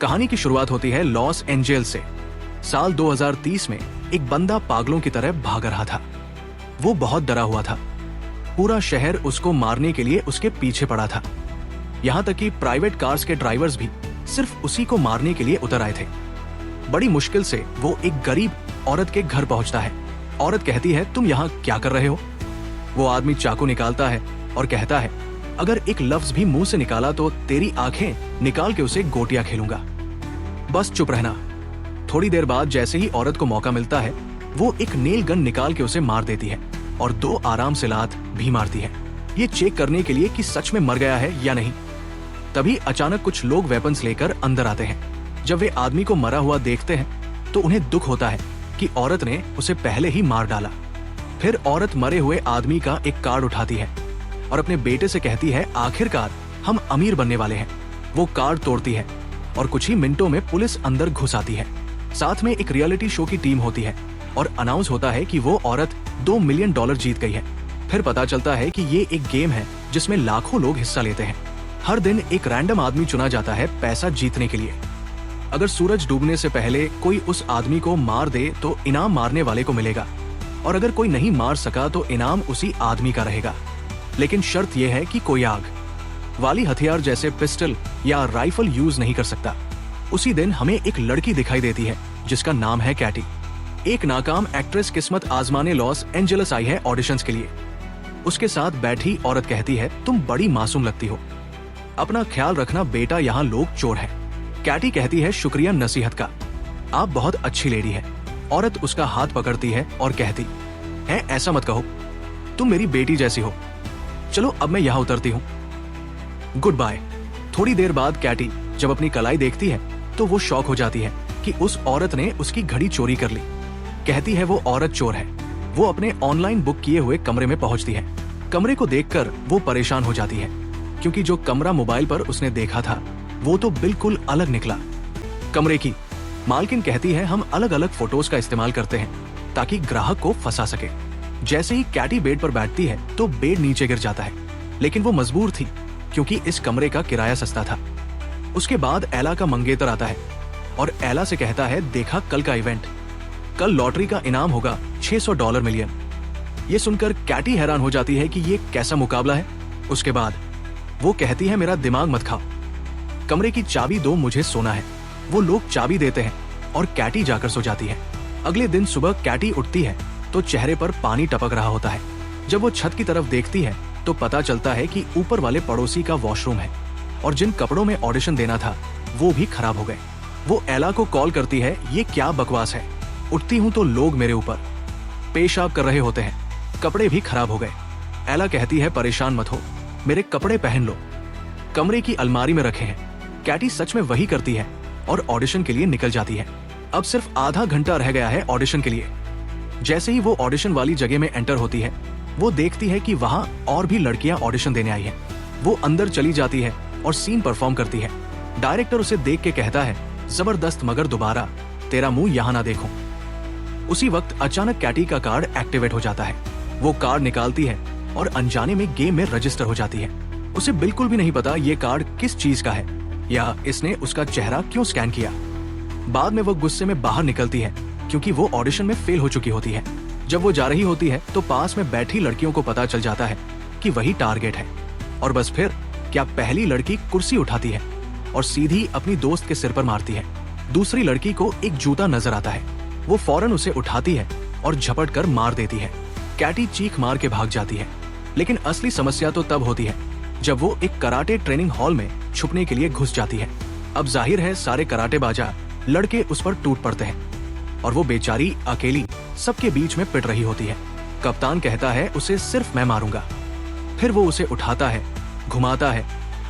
कहानी की शुरुआत होती है लॉस एंजेल्स से। साल 2030 में एक बंदा पागलों की तरह भाग रहा था। वो बहुत डरा हुआ था। पूरा शहर उसको मारने के लिए उसके पीछे पड़ा था। यहाँ तक कि प्राइवेट कार्स के ड्राइवर्स भी सिर्फ उसी को मारने के लिए उतर आए थे। बड़ी मुश्किल से वो एक गरीब औरत के घर पहुंचता है। औरत कहती है, तुम यहाँ क्या कर रहे हो? वो आदमी चाकू निकालता है और कहता है, अगर एक लफ्ज भी मुंह से निकाला तो तेरी आंखें निकाल के उसे गोटियां खेलूंगा। बस चुप रहना। थोड़ी देर बाद जैसे ही औरत को मौका मिलता है, वो एक नेल गन निकाल के उसे मार देती है और 2 आराम से लात भी मारती है, ये चेक करने के लिए कि सच में मर गया है या नहीं। तभी अचानक कुछ लोग वेपन्स लेकर अंदर आते हैं। जब वे आदमी को मरा हुआ देखते हैं तो उन्हें दुख होता है कि औरत ने उसे पहले ही मार डाला। फिर औरत मरे हुए आदमी का एक कार्ड उठाती है और अपने बेटे से कहती है, आखिरकार हम अमीर बनने वाले हैं। वो कार्ड तोड़ती है और कुछ ही मिनटों में पुलिस अंदर घुस आती है। साथ में एक रियलिटी शो की टीम होती है और अनाउंस होता है कि वो औरत $2 मिलियन जीत गई है। फिर पता चलता है कि ये एक गेम है जिसमें लाखों लोग हिस्सा लेते हैं। हर दिन एक रैंडम आदमी चुना जाता है पैसा जीतने के लिए। अगर सूरज डूबने से पहले कोई उस आदमी को मार दे तो इनाम मारने वाले को मिलेगा, और अगर कोई नहीं मार सका तो इनाम उसी आदमी का रहेगा। लेकिन शर्त यह है कि कोई आग वाली हथियार जैसे पिस्टल या राइफल यूज नहीं कर सकता। उसी दिन हमें एक लड़की दिखाई देती है जिसका नाम है कैटी। एक नाकाम एक्ट्रेस किस्मत आजमाने लॉस एंजेलिस आई है ऑडिशंस के लिए। उसके साथ बैठी औरत कहती है, तुम बड़ी मासूम लगती हो, अपना ख्याल रखना बेटा, यहाँ लोग चोर हैं। कैटी कहती है, शुक्रिया नसीहत का, आप बहुत अच्छी लेडी है। औरत उसका हाथ पकड़ती है और कहती है, ऐसा मत कहो, तुम मेरी बेटी जैसी हो। चलो अब मैं यहाँ उतरती हूँ, गुड बाय। थोड़ी देर बाद कैटी जब अपनी कलाई देखती है तो वो शॉक हो जाती है कि उस औरत ने उसकी घड़ी चोरी कर ली। कहती है वो औरत चोर है। वो अपने ऑनलाइन बुक किए हुए कमरे में पहुंचती है। कमरे को देखकर वो परेशान हो जाती है क्योंकि जो कमरा मोबाइल पर उसने देखा था वो तो बिल्कुल अलग निकला। कमरे की मालकिन कहती है, हम अलग अलग फोटोज का इस्तेमाल करते हैं ताकि ग्राहक को फंसा सके। जैसे ही कैटी बेड पर बैठती है तो बेड नीचे गिर जाता है, लेकिन वो मजबूर थी क्योंकि इस कमरे का किराया सस्ता था। उसके बाद एला का मंगेतर आता है और एला से कहता है, देखा कल का इवेंट, कल लॉटरी का इनाम होगा $600 मिलियन। ये सुनकर कैटी हैरान हो जाती है कि ये कैसा मुकाबला है। उसके बाद वो कहती है, मेरा दिमाग मत खाओ, कमरे की चाबी दो, मुझे सोना है। वो लोग चाबी देते हैं और कैटी जाकर सो जाती है। अगले दिन सुबह कैटी उठती है तो चेहरे पर पानी टपक रहा होता है। जब वो छत की तरफ देखती है तो पता चलता है कि ऊपर वाले पड़ोसी का वॉशरूम है और जिन कपड़ों में ऑडिशन देना था वो भी खराब हो गए। वो एला को कॉल करती है, ये क्या बकवास है। उठती हूँ तो लोग मेरे ऊपर पेशाब कर रहे होते हैं, कपड़े भी खराब हो गए। एला कहती है, परेशान मत हो, मेरे कपड़े पहन लो, कमरे की अलमारी में रखे हैं। कैटी सच में वही करती है और ऑडिशन के लिए निकल जाती है। अब सिर्फ आधा घंटा रह गया है ऑडिशन के लिए। जैसे ही वो ऑडिशन वाली जगह में एंटर होती है, वो देखती है कि वहाँ और भी लड़कियां ऑडिशन देने आई हैं। वो अंदर चली जाती है और सीन परफॉर्म करती है। डायरेक्टर उसे देख के कहता है, जबरदस्त, मगर दोबारा तेरा मुंह यहाँ ना देखूं। उसी वक्त अचानक कैटी का कार्ड एक्टिवेट हो जाता है। वो कार्ड निकालती है और अनजाने में गेम में रजिस्टर हो जाती है। उसे बिल्कुल भी नहीं पता ये कार्ड किस चीज का है या इसने उसका चेहरा क्यों स्कैन किया। बाद में वो गुस्से में बाहर निकलती है क्योंकि वो ऑडिशन में फेल हो चुकी होती है। जब वो जा रही होती है तो पास में बैठी लड़कियों को पता चल जाता है कि वही टारगेट है, और बस फिर क्या पहली लड़की कुर्सी उठाती है और सीधी अपनी दोस्त के सिर पर मारती है। दूसरी लड़की को एक जूता नजर आता है, वो फौरन उसे उठाती है और झपट कर मार देती है। कैटी चीख मार के भाग जाती है, लेकिन असली समस्या तो तब होती है जब वो एक कराटे ट्रेनिंग हॉल में छुपने के लिए घुस जाती है। अब जाहिर है सारे कराटेबाजा लड़के उस पर टूट पड़ते हैं और वो बेचारी अकेली सबके बीच में पिट रही होती है। कप्तान कहता है, उसे सिर्फ मैं मारूंगा। फिर वो उसे उठाता है, घुमाता है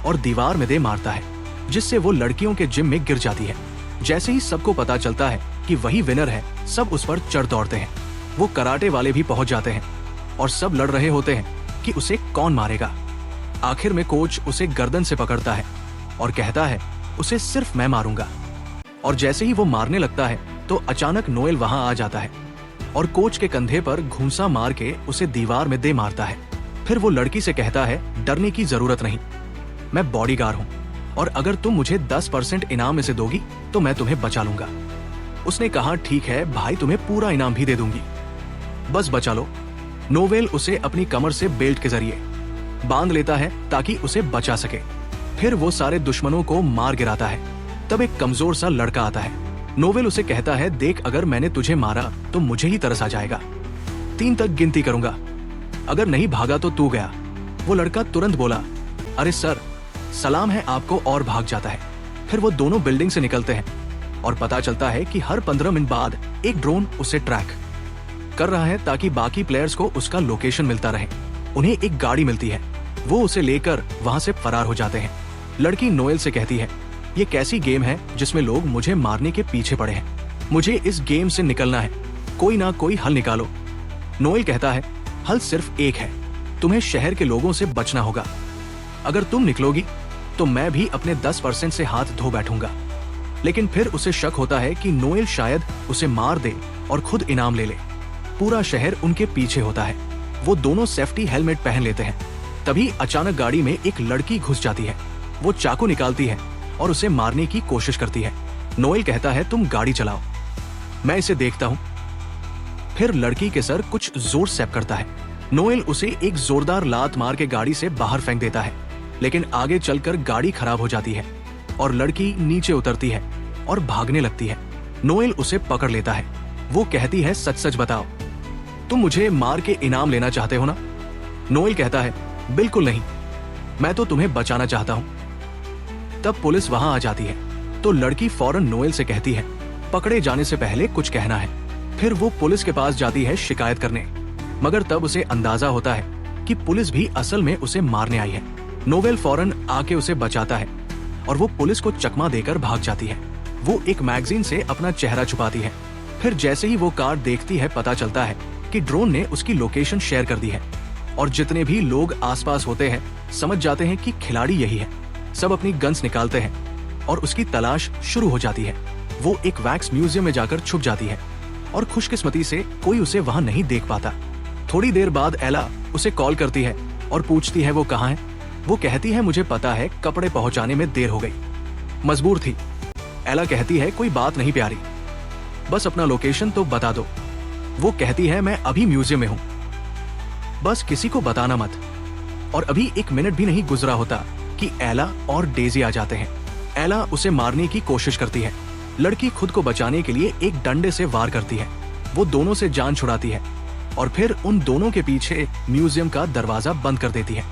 और दीवार में दे मारता है, जिससे वो लड़कियों के जिम में गिर जाती है। जैसे ही सबको पता चलता है कि वही विनर है, सब उस पर चढ़ दौड़ते हैं। वो कराटे वाले भी पहुंच जाते हैं और सब लड़ रहे होते हैं कि उसे कौन मारेगा। आखिर में कोच उसे गर्दन से पकड़ता है और कहता है, उसे सिर्फ मैं मारूंगा। और जैसे ही वो मारने लगता है तो अचानक नोएल वहां आ जाता है और कोच के कंधे पर घूंसा मार के उसे दीवार में दे मारता है। फिर वो लड़की से कहता है, डरने की जरूरत नहीं, मैं बॉडीगार्ड हूँ और अगर तुम मुझे 10% इनाम में से दोगी तो मैं तुम्हें बचा लूंगा। उसने कहा ठीक है भाई, तुम्हें पूरा इनाम भी दे दूंगी, बस बचा लो। नोवेल उसे अपनी कमर से बेल्ट के जरिए बांध लेता है ताकि उसे बचा सके। फिर वो सारे दुश्मनों को मार गिराता है। तब एक कमजोर सा लड़का आता है। नोवेल उसे कहता है देख, अगर मैंने तुझे मारा तो मुझे ही तरस आ जाएगा। 3 तक गिनती करूंगा, अगर नहीं भागा तो तू गया। वो लड़का तुरंत बोला अरे सर सलाम है आपको, और भाग जाता है। फिर वो दोनों बिल्डिंग से निकलते हैं और पता चलता है कि हर 15 मिनट बाद एक ड्रोन उसे ट्रैक कर रहा है ताकि बाकी प्लेयर्स को उसका लोकेशन मिलता रहे। उन्हें एक गाड़ी मिलती है, वो उसे लेकर वहां से फरार हो जाते हैं। लड़की नोएल से कहती है ये कैसी गेम है जिसमें लोग मुझे मारने के पीछे पड़े हैं, मुझे इस गेम से निकलना है, कोई ना कोई हल निकालो। नोएल कहता है हल सिर्फ एक है, तुम्हें शहर के लोगों से बचना होगा। अगर तुम निकलोगी तो मैं भी अपने 10% से हाथ धो बैठूंगा। लेकिन फिर उसे शक होता है कि नोएल शायद उसे मार दे और खुद इनाम ले ले। पूरा शहर उनके पीछे होता है। वो दोनों सेफ्टी हेलमेट पहन लेते हैं। तभी अचानक गाड़ी में एक लड़की घुस जाती है। वो चाकू निकालती है और उसे मारने की कोशिश करती है। नोएल कहता है तुम गाड़ी चलाओ, मैं इसे देखता हूँ। फिर लड़की के सर कुछ जोर से करता है। नोएल उसे एक जोरदार लात मार के गाड़ी से बाहर फेंक देता है, लेकिन आगे चलकर गाड़ी खराब हो जाती है और लड़की नीचे उतरती है और भागने लगती है। नोएल उसे पकड़ लेता है। वो कहती है सच सच बताओ, तुम मुझे मार के इनाम लेना चाहते हो ना? नोएल कहता है बिल्कुल नहीं, मैं तो तुम्हें बचाना चाहता हूँ। तब पुलिस वहां आ जाती है तो लड़की फौरन नोएल से कहती है पकड़े जाने से पहले कुछ कहना है। फिर वो पुलिस के पास जाती है शिकायत करने, मगर तब उसे अंदाजा होता है कि पुलिस भी असल में उसे मारने आई है। नोवेल फौरन आके उसे बचाता है और वो पुलिस को चकमा देकर भाग जाती है। वो एक मैगजीन से अपना चेहरा छुपाती है। फिर जैसे ही वो कार देखती है पता चलता है कि ड्रोन ने उसकी लोकेशन शेयर कर दी है और जितने भी लोग आसपास होते हैं समझ जाते हैं कि खिलाड़ी यही है। सब अपनी गन्स निकालते हैं और उसकी तलाश शुरू हो जाती है। वो एक वैक्स म्यूजियम में जाकर छुप जाती है और खुशकिस्मती से कोई उसे वहां नहीं देख पाता। थोड़ी देर बाद एला उसे कॉल करती है और पूछती है वो कहाँ है। वो कहती है मुझे पता है, कपड़े पहुंचाने में देर हो गई, मजबूर थी। एला कहती है कोई बात नहीं प्यारी, बस अपना लोकेशन तो बता दो। वो कहती है मैं अभी म्यूजियम में हूँ, बस किसी को बताना मत। और अभी 1 मिनट भी नहीं गुजरा होता कि एला और डेजी आ जाते हैं। एला उसे मारने की कोशिश करती है। लड़की खुद को बचाने के लिए एक डंडे से वार करती है। वो दोनों से जान छुड़ाती है और फिर उन दोनों के पीछे म्यूजियम का दरवाजा बंद कर देती है।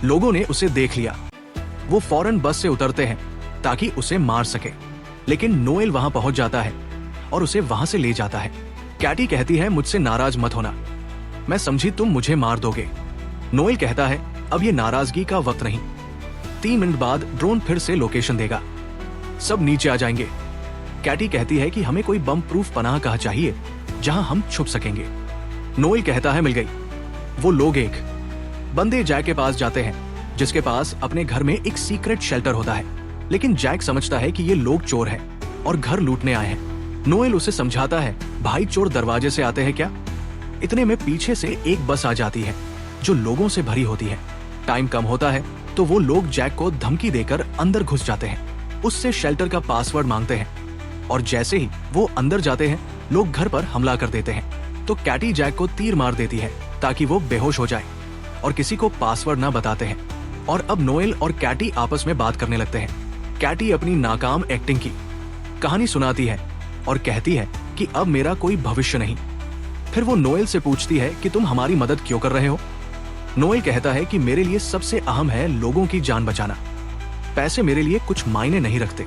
लोगों ने उसे देख लिया। वो फौरन बस से उतरते हैं ताकि उसे मार सके, लेकिन नोएल वहां पहुंच जाता है और उसे वहां से ले जाता है। कैटी कहती है मुझसे नाराज मत होना, मैं समझी तुम मुझे मार दोगे। नोएल कहता है अब ये नाराजगी का वक्त नहीं। 3 मिनट बाद ड्रोन फिर से लोकेशन देगा, सब नीचे आ जाएंगे। कैटी कहती है कि हमें कोई बम प्रूफ पनाह कहा चाहिए जहां हम छुप सकेंगे। नोएल कहता है मिल गई। वो लोग एक बंदे जैक के पास जाते हैं जिसके पास अपने घर में एक सीक्रेट शेल्टर होता है, लेकिन जैक समझता है कि ये लोग चोर हैं और घर लूटने आए हैं। नोएल उसे समझाता है भाई चोर दरवाजे से आते हैं क्या? इतने में पीछे से एक बस आ जाती है जो लोगों से भरी होती है। टाइम कम होता है तो वो लोग जैक को धमकी देकर अंदर घुस जाते हैं। उससे शेल्टर का पासवर्ड मांगते हैं और जैसे ही वो अंदर जाते हैं लोग घर पर हमला कर देते हैं। तो कैटी जैक को तीर मार देती है ताकि वो बेहोश हो जाए और किसी को पासवर्ड ना बताते हैं। और अब नोएल और कैटी आपस में बात करने लगते हैं। कैटी अपनी नाकाम एक्टिंग की कहानी सुनाती है और कहती है कि अब मेरा कोई भविष्य नहीं। फिर वो नोएल से पूछती है कि तुम हमारी मदद क्यों कर रहे हो? नोएल कहता है कि मेरे लिए सबसे अहम है लोगों की जान बचाना, पैसे मेरे लिए कुछ मायने नहीं रखते।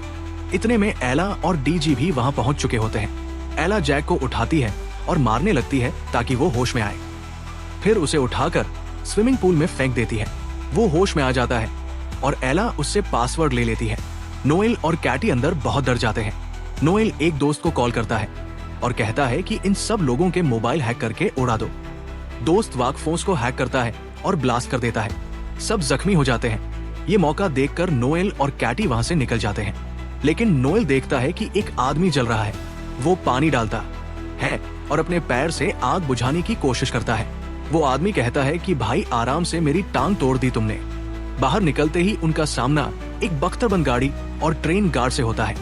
इतने में एला और डीजी भी वहां पहुंच चुके होते हैं। एला जैक को उठाती है और मारने लगती है ताकि वो होश में आए। फिर उसे उठाकर स्विमिंग पूल में फेंक देती है। वो होश में आ जाता है और एला उससे पासवर्ड ले लेती है। नोएल और कैटी अंदर बहुत डर जाते हैं। नोएल एक दोस्त को कॉल करता है और कहता है कि इन सब लोगों के मोबाइल हैक करके उड़ा दो। दोस्त वाकफोन्स को हैक करता है और ब्लास्ट कर देता है। सब जख्मी हो जाते हैं। ये मौका देखकर नोएल और कैटी वहां से निकल जाते हैं, लेकिन नोएल देखता है कि एक आदमी जल रहा है। वो पानी डालता है और अपने पैर से आग बुझाने की कोशिश करता है। वो आदमी कहता है कि भाई आराम से, मेरी टांग तोड़ दी तुमने। बाहर निकलते ही उनका सामना एक बख्तरबंद गाड़ी और ट्रेन गार्ड से होता है।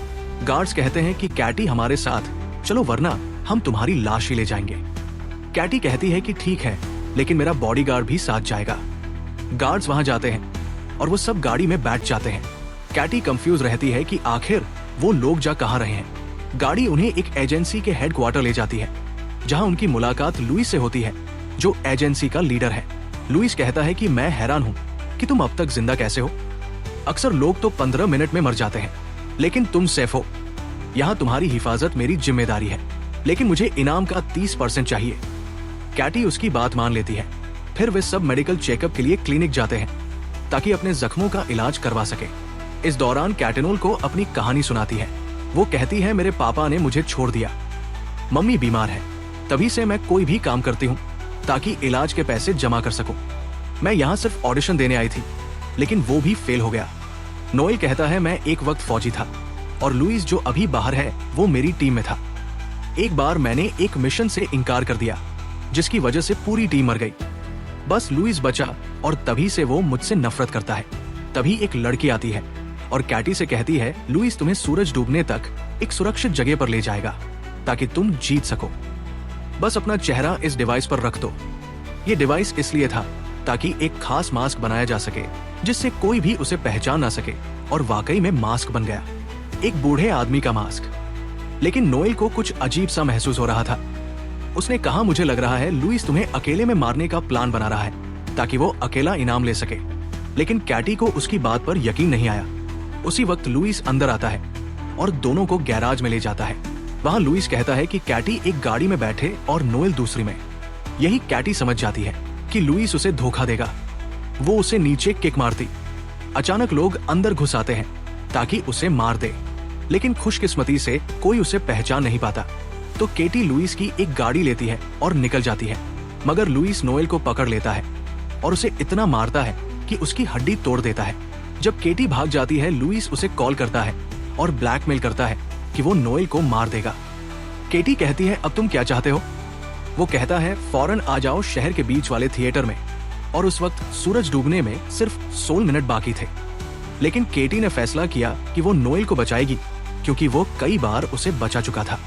गार्ड्स कहते हैं कि कैटी हमारे साथ चलो वरना हम तुम्हारी लाश ही ले जाएंगे। कैटी कहती है कि ठीक है, लेकिन मेरा बॉडीगार्ड भी साथ जाएगा। गार्ड्स वहां जाते हैं और वो सब गाड़ी में बैठ जाते हैं। कैटी कंफ्यूज रहती है कि आखिर वो लोग जा कहां रहे हैं। गाड़ी उन्हें एक एजेंसी के हेडक्वार्टर ले जाती है, जहां उनकी मुलाकात लुइस से होती है, जो एजेंसी का लीडर है। लुइस कहता है कि मैं हैरान हूं कि तुम अब तक जिंदा कैसे हो। अक्सर लोग तो 15 मिनट में मर जाते हैं, लेकिन तुम सेफ हो। यहाँ तुम्हारी हिफाजत मेरी जिम्मेदारी है, लेकिन मुझे इनाम का 30% चाहिए। कैटी उसकी बात मान लेती है। फिर वे सब मेडिकल चेकअप के लिए क्लिनिक जाते हैं ताकि अपने जख्मों का इलाज करवा सके। इस दौरान कैटेनोल को अपनी कहानी सुनाती है। वो कहती है, मेरे पापा ने मुझे छोड़ दिया, मम्मी बीमार है, तभी से मैं कोई भी काम करती हूँ ताकि इलाज के पैसे जमा कर सकूं। मैं यहाँ सिर्फ ऑडिशन देने आई थी, लेकिन वो भी फेल हो गया। नोएल कहता है, मैं एक वक्त फौजी था और लुइस जो अभी बाहर है वो मेरी टीम में था। एक बार मैंने एक मिशन से इनकार कर दिया, जिसकी वजह से पूरी टीम मर गई। बस लुइस बचा और तभी से वो मुझसे नफरत करता है। तभी एक लड़की आती है और कैटी से कहती है, लुइस तुम्हें सूरज डूबने तक एक सुरक्षित जगह पर ले जाएगा ताकि तुम जीत सको। बस अपना चेहरा इस डिवाइस पर रख दो। ये डिवाइस इसलिए था ताकि एक खास मास्क बनाया जा सके जिससे कोई भी उसे पहचान ना सके, और वाकई में मास्क बन गया, एक बूढ़े आदमी का मास्क। लेकिन नोएल को कुछ अजीब सा महसूस हो रहा था। उसने कहा, मुझे लग रहा है लुइस तुम्हें अकेले में मारने का प्लान बना रहा है ताकि वो अकेला इनाम ले सके। लेकिन कैटी को उसकी बात पर यकीन नहीं आया। उसी वक्त लुइस अंदर आता है और दोनों को गैराज में ले जाता है। वहां लुइस कहता है कि कैटी एक गाड़ी में बैठे और नोएल दूसरी में। यही कैटी समझ जाती है कि लुइस उसे धोखा देगा। वो उसे नीचे किक मारती। अचानक लोग अंदर घुस आते हैं ताकि उसे मार दे, लेकिन खुशकिस्मती से कोई उसे पहचान नहीं पाता। तो केटी लुइस की एक गाड़ी लेती है और निकल जाती है, मगर लुइस नोएल को पकड़ लेता है और उसे इतना मारता है कि उसकी हड्डी तोड़ देता है। जब केटी भाग जाती है, लुइस उसे कॉल करता है और ब्लैकमेल करता है कि वो नोएल को मार देगा। केटी कहती है, अब तुम क्या चाहते हो? वो कहता है, फौरन आ जाओ शहर के बीच वाले थिएटर में। और उस वक्त सूरज डूबने में सिर्फ 16 मिनट बाकी थे। लेकिन केटी ने फैसला किया कि वो नोएल को बचाएगी, क्योंकि वो कई बार उसे बचा चुका था।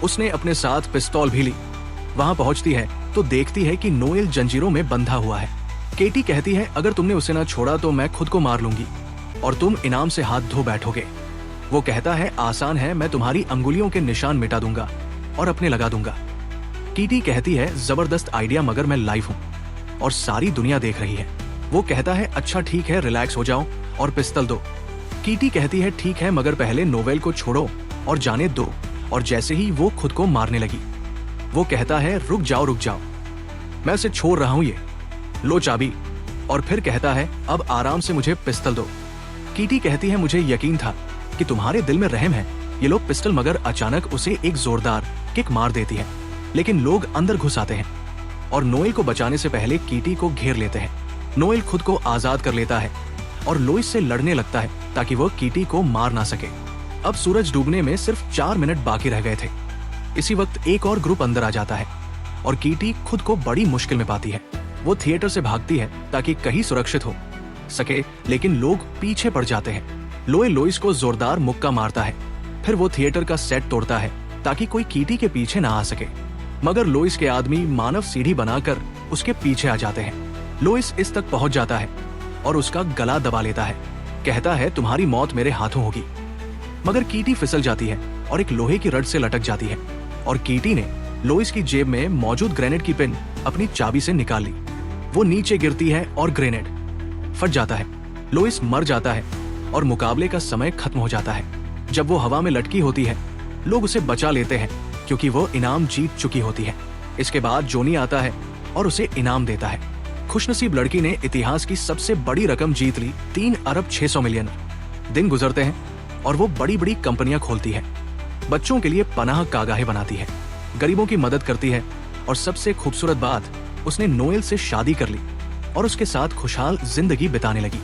उसने अपने साथ पिस्तौल भी ली। वहां पहुंचती है तो देखती है कि नोएल जंजीरों में बंधा हुआ है। केटी कहती है, अगर तुमने उसे ना छोड़ा तो मैं खुद को मार लूंगी और तुम इनाम से हाथ धो बैठोगे। वो कहता है, आसान है, मैं तुम्हारी अंगुलियों के निशान मिटा दूंगा और अपने लगा दूंगा। केटी कहती है, जबरदस्त आइडिया, मगर मैं लाइव हूँ और सारी दुनिया देख रही है। वो कहता है, अच्छा ठीक है, रिलैक्स हो जाओ और पिस्तौल दो। केटी कहती है, ठीक है, मगर पहले नोएल को छोड़ो और जाने दो। और जैसे ही वो खुद को मारने लगी, वो कहता है, रुक जाओ, मैं उसे छोड़ रहा हूँ, ये लो चाबी। और फिर कहता है, अब आराम से मुझे पिस्तौल दो। केटी कहती है, मुझे यकीन था कि तुम्हारे दिल में रहम है, ये लो पिस्तौल। मगर अचानक उसे एक जोरदार किक मार देती है। लेकिन लोग अंदर घुस आते हैं और नोएल को बचाने से पहले केटी को घेर लेते हैं। नोएल खुद को आजाद कर लेता है और लुइस से लड़ने लगता है ताकि वो केटी को मार ना सके। अब सूरज डूबने में सिर्फ 4 मिनट बाकी रह गए थे। इसी वक्त एक और ग्रुप अंदर आ जाता है और केटी खुद को बड़ी मुश्किल में पाती है। वो थिएटर से भागती है ताकि कहीं सुरक्षित हो सके, लेकिन लोग पीछे पड़ जाते हैं। लुइस को जोरदार मुक्का मारता है। फिर वो थिएटर का सेट तोड़ता है ताकि कोई केटी के पीछे ना आ सके, मगर लुइस के आदमी मानव सीढ़ी बनाकर उसके पीछे आ जाते हैं। लुइस इस तक पहुंच जाता है और उसका गला दबा लेता है। कहता है, तुम्हारी मौत मेरे हाथों होगी। मगर केटी फिसल जाती है और एक लोहे की रड से लटक जाती है और केटी ने लुइस की जेब में मौजूद ग्रेनेड की पिन अपनी चाबी से निकाल ली। वो नीचे गिरती है और ग्रेनेड फट जाता है। लुइस मर जाता है और मुकाबले का समय खत्म हो जाता है। जब वो हवा में लटकी होती है, लोग उसे बचा लेते हैं क्योंकि वो इनाम जीत चुकी होती है। इसके बाद जोनी आता है और उसे इनाम देता है। खुशनसीब लड़की ने इतिहास की सबसे बड़ी रकम जीत ली, 3 अरब 600 मिलियन। दिन गुजरते हैं और वो बड़ी बड़ी कंपनियां खोलती है, बच्चों के लिए पनाह गाहें बनाती है, गरीबों की मदद करती है और सबसे खूबसूरत बात, उसने नोएल से शादी कर ली और उसके साथ खुशहाल जिंदगी बिताने लगी।